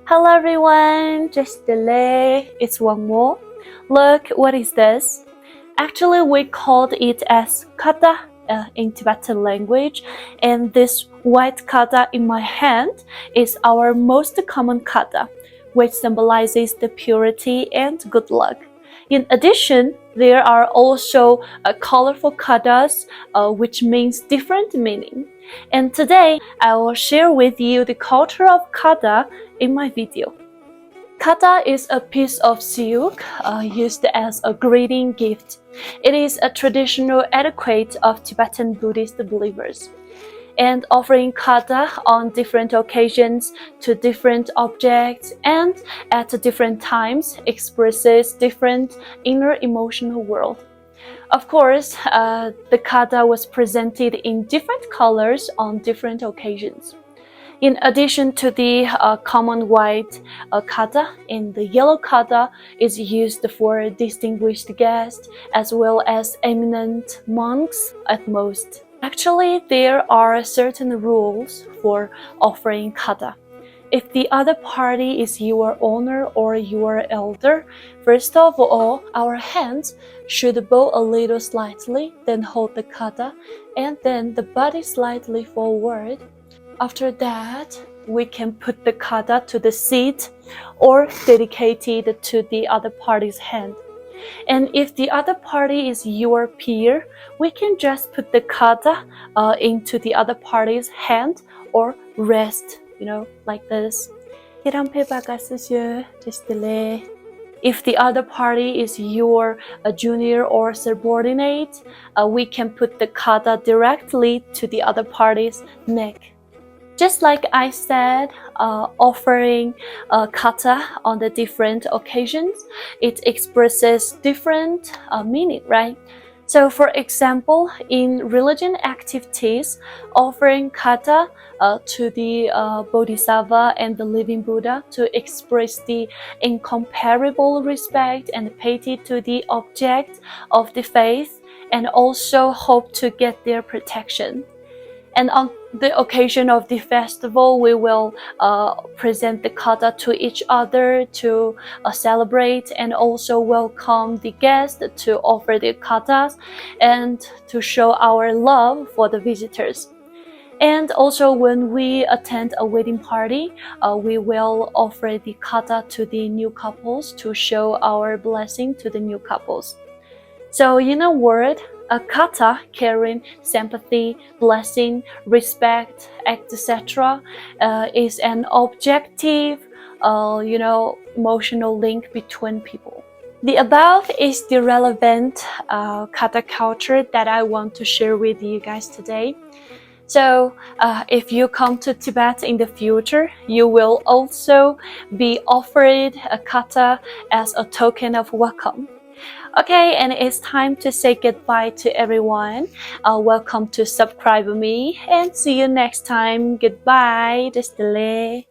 Hello everyone, just delay. It's Wangmo. Look, what is this? Actually, we called it as Khata in Tibetan language, and this white Khata in my hand is our most common Khata, which symbolizes the purity and good luck. In addition, there are also colorful Khatas, which means different meaning. And today, I will share with you the culture of Khata in my video. Khata is a piece of silk used as a greeting gift. It is a traditional etiquette of Tibetan Buddhist believers. And offering khata on different occasions to different objects and at different times expresses different inner emotional world. Of course, the khata was presented in different colors on different occasions. In addition to the common white khata, and the yellow khata is used for distinguished guests as well as eminent monks at most. Actually, there are certain rules for offering khata. If the other party is your owner or your elder, first of all, our hands should bow a little slightly, then hold the khata, and then the body slightly forward. After that, we can put the khata to the seat or dedicate it to the other party's hand. And if the other party is your peer, we can just put the khata into the other party's hand or rest, like this. If the other party is your junior or subordinate, we can put the khata directly to the other party's neck. Just like I said, offering khata on the different occasions, it expresses different meaning, right? So for example, in religion activities, offering khata to the Bodhisattva and the living Buddha to express the incomparable respect and piety to the object of the faith and also hope to get their protection. And on the occasion of the festival, we will present the khata to each other to celebrate and also welcome the guests to offer the khatas and to show our love for the visitors. And also when we attend a wedding party, we will offer the khata to the new couples to show our blessing to the new couples. So in a word, a khata carrying sympathy, blessing, respect, etc. Is an objective, emotional link between people. The above is the relevant khata culture that I want to share with you guys today. So if you come to Tibet in the future, you will also be offered a khata as a token of welcome. Okay, and it's time to say goodbye to everyone. Welcome to subscribe me and see you next time. Goodbye. Just delay.